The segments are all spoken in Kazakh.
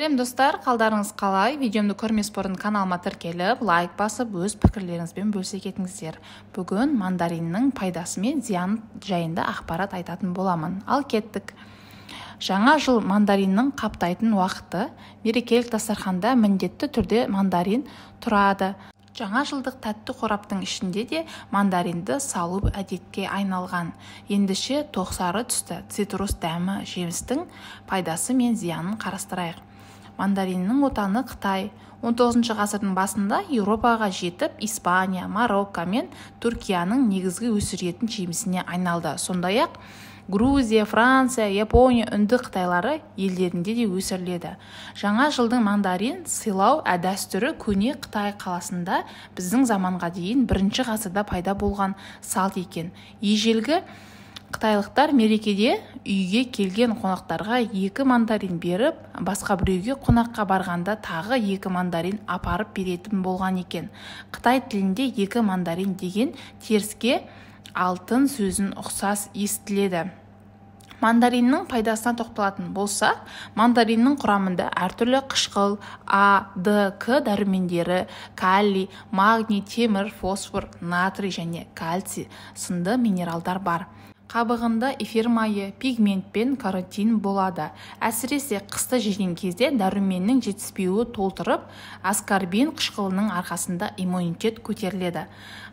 Сәлем достар, қалдарыңыз қалай? Видеомды көрмес бұрын каналыма тіркеліп, лайк басып, өз пікірлеріңізбен бөлісе кетіңіздер. Бүгін мандариннің пайдасы мен зияны жайында ақпарат айтатын боламын. Ал кеттік. Жаңа жыл мандариннің қаптайтын уақыты. Мерекелік дастарханда міндетті түрде мандарин тұрады. Жаңа жылдық тәтті қораптың ішінде де мандаринді салу әдетке айналған. Ендеше тоқсары түсті цитрус дәмі жемістің пайдасы мен зиянын қарастырайық. Мандариннің отаны Қытай. 19 ғасырдың басында Еуропаға жетіп, Испания, Марокко мен Түркияның негізгі өсіретін жемісіне айналды. Сондай-ақ Грузия, Франция, Япония, үнді Қытайлары елдерінде де өсіріледі. Жаңа жылдың мандарин сыйлау дәстүрі көне Қытай қаласында біздің заманға дейін 1 ғасырда пайда болған салт екен. Ежелгі қытайлықтар мерекеде үйге келген қонақтарға 2 мандарин беріп, басқа біреуге қонаққа барғанда тағы 2 мандарин апарып беретін болған екен. Қытай тілінде 2 мандарин деген теріске алтын сөзін ұқсас естіледі. Мандариннің пайдасына тоқталатын болса, мандариннің құрамында әртүрлі қышқыл А, Д, К дәрумендері, калий, магний, темір, фосфор, натрий және кальций сынды минералдар бар. Қабығында эфир майы, пигмент пен каротин болады. Әсіресе қысты жеген кезде дәруменнің жетіспеуі толтырып, аскорбин қышқылының арқасында иммунитет көтеріледі.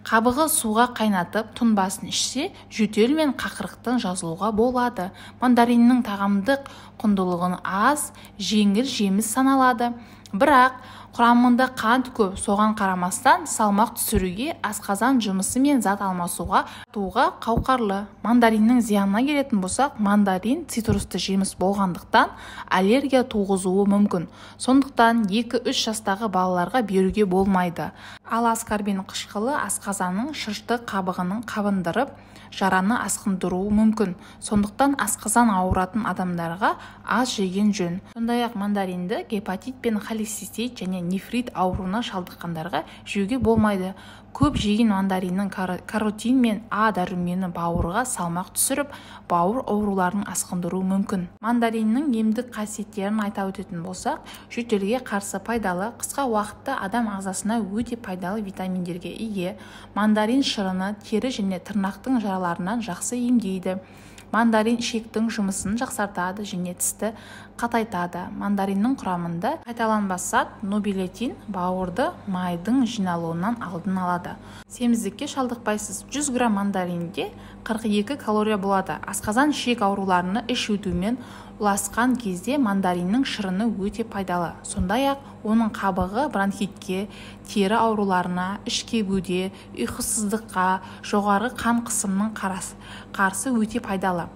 Қабығы суға қайнатып, тұнбасын ішсе, жөтел мен қақырықтың жазылуға болады. Мандариннің тағамдық құндылығын аз, жеңіл жеміс саналады. Бірақ құрамында қант көп, соған қарамастан салмақ түсіруге, асқазан жұмысы мен зат алмасуға қауқарлы. Мандариннің зиянына келетін болсақ, мандарин цитрусты жеміс болғандықтан аллергия туғызуы мүмкін. Сондықтан 2-3 жастағы балаларға беруге болмайды. Ал аскорбин қышқылы асқазанның шырышты қабығының қабындырып, жараны асқындыруы мүмкін. Сондықтан асқазан ауыратын адамдарға аз жеген жөн. Сондай-ақ мандаринді гепатит пен холецистит және нефрит ауруына шалдыққандарға жеуге болмайды. Көп жеген мандариннің каротин мен А дәрумені бауырға салмақ түсіріп, бауыр ауруларын асқындыруы мүмкін. Мандариннің емдік қасиеттерін айта өтетін болсақ, жөтелге қарсы пайдалы, қысқа уақытта адам ағзасына өте пайдалы витаминдерге ие. Мандарин шырыны, тері және тырнақтың жараларынан жақсы емдейді. Мандарин ішектің жұмысын жақсартады және тісті қатайтады. Мандариннің құрамында қайталанбас зат нобилетин бауырды майдың жиналуынан алдын алады. Семіздікке шалдықпайсыз. 100 грамм мандаринде 42 калория болады. Асқазан ішек ауруларына іш өтумен ұласқан кезде мандариннің шырыны өте пайдалы. Сондай-ақ оның қабығы бронхитке, тері ауруларына, іш кебуде, ұйқысыздыққа, жоғары қан қысымының қарсы өте пайдалы.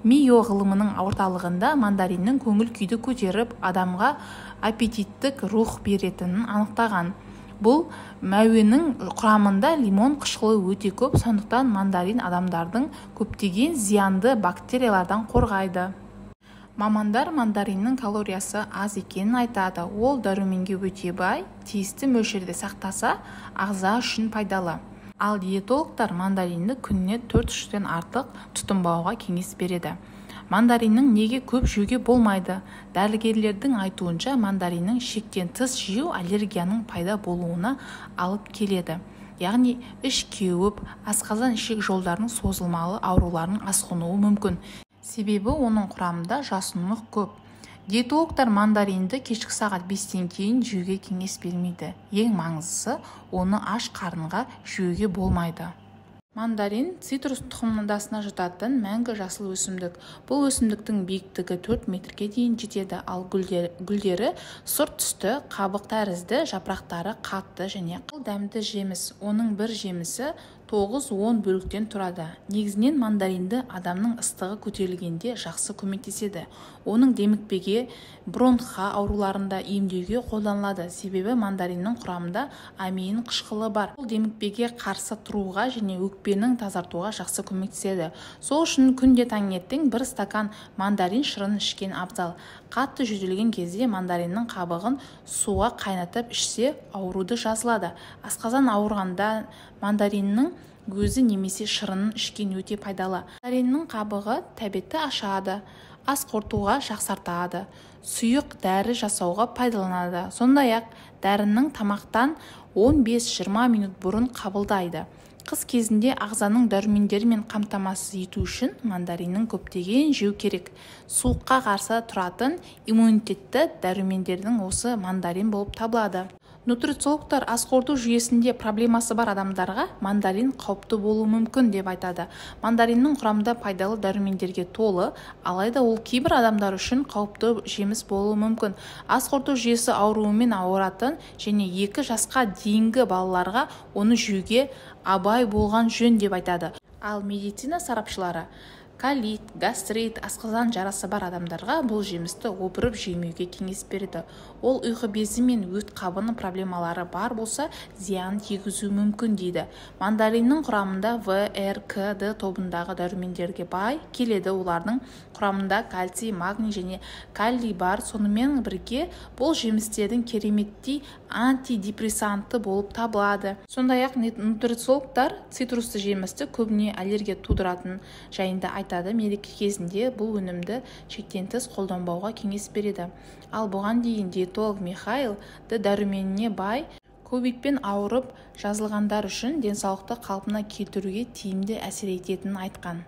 Мио ғылымының орталығында мандариннің көңіл күйді көтеріп, адамға аппетиттік рух беретінін анықтаған. Бұл мәуенің құрамында лимон қышқылы өте көп, сондықтан мандарин адамдардың көптеген зиянды бактериялардан қорғайды. Мамандар мандариннің калориясы аз екенін айтады. Ол дәруменге өте бай, тиісті мөлшерде сақтаса, ағза үшін пайдалы. Ал диетологтар мандаринді күніне 4-3-тен артық тұтынбауға кеңес береді. Мандариннің неге көп жеуге болмайды? Дәрігерлердің айтуынша мандариннің шектен тыс жеу аллергияның пайда болуына алып келеді. Яғни іш кеуіп, асқазан ішек жолдарының созылмалы ауруларының асқынуы мүмкін. Себебі оның құрамында жасұнық көп. Диетологтар мандаринді кешкі сағат 5-тен кейін жеуге кеңес бермейді. Ең маңыздысы, оны аш қарынға жеуге болмайды. Мандарин цитрус тұқымдасына жататын мәңгі жасыл өсімдік. Бұл өсімдіктің биіктігі 4 метрге дейін жетеді, ал гүлдері сұр түсті, қабық тәрізді, жапырақтары қатты және дәмді жеміс. Оның бір жемісі 9-10 бөліктен тұрады. Негізінен мандаринді адамның ыстығы көтерілгенде жақсы көмектеседі. Оның демікпеге, бронха ауруларында емдеуге қолданылады. Себебі мандариннің құрамында амин қышқылы бар. Бұл демікпеге қарсы тұруға және өкпенің тазартуға жақсы көмектеседі. Сол үшін күнде таңертең 1 стакан мандарин шырынын ішкен абзал. Қатты жөтелген кезде мандариннің қабығын суға қайнатып ішсе, ауруды жазылады. Асқазан ауырғанда мандариннің өзі немесе шырынын ішкен өте пайдалы. Мандариннің қабығы тәбетті ашады. ас қорытуға жақсартады, сұйық дәрі жасауға пайдаланады. Сондай-ақ дәрінің тамақтан 15-20 минут бұрын қабылдайды. Қыс кезінде ағзаның дәрумендерімен қамтамасыз ету үшін мандариннің көптеген жеу керек. Суыққа қарсы тұратын иммунитетті дәрумендердің осы мандарин болып табылады. Нутрициологтар ас қорыту жүйесінде проблемасы бар адамдарға мандарин қауіпті болуы мүмкін деп айтады. Мандариннің құрамында пайдалы дәрумендерге толы, алайда ол кейбір адамдар үшін қауіпті жеміс болуы мүмкін. Ас қорыту жүйесі ауруымен ауыратын және 2 жасқа дейінгі балаларға оны жеуге абай болған жөн деп айтады. Ал медицина сарапшылары колит, гастрит, асқазан жарасы бар адамдарға бұл жемісті опырып жемеуге кеңес береді. Ол ұйқы безі мен өт қабының проблемалары бар болса, зиян тигізуі мүмкін дейді. Мандариннің құрамында В, Р, К, Д тобындағы дәрумендерге бай келеді. Олардың құрамында кальций, магний және калий бар. Сонымен бірге бұл жемістердің кереметтей антидепрессанты болып табылады. Сондай-ақ нутрициологтар цитрусты жемісті көбіне аллергия тудыратын жайында айтады. Мереке кезінде бұл өнімді шектен тыс қолданбауға кеңес береді. Ал бұған дейін диетолог Михаил дәруменіне бай ковидпен ауырып жазылғандар үшін денсаулықты қалпына келтіруге тиімді әсер ететінін айтқан.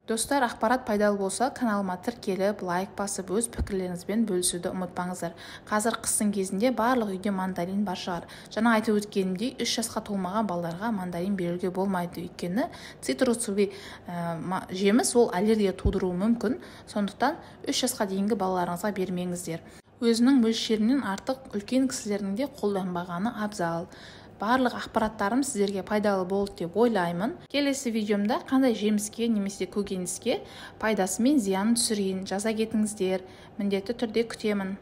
Достар, ақпарат пайдалы болса, каналыма тіркеліп, лайк басып, өз пікірлеріңізбен бөлісуді ұмытпаңыздар. Қазір қыстың кезінде барлық үйде мандарин бар шығар. Жаңа айтып өткенімдей, 3 жасқа толмаған балаларға мандарин беруге болмайды. Өйткені цитрусовый жеміс ол аллергия тудыруы мүмкін. Сондықтан 3 жасқа дейінгі балаларыңызға бермеңіздер. Өзінің мөлшерінен артық үлкен кісілердің де қолданбағаны абзал. Барлық ақпараттарым сіздерге пайдалы болды деп ойлаймын. Келесі видеомда қандай жеміске немесе көкөніске пайдасы мен зиянын түсірейін жаза кетіңіздер. Міндетті түрде күтемін.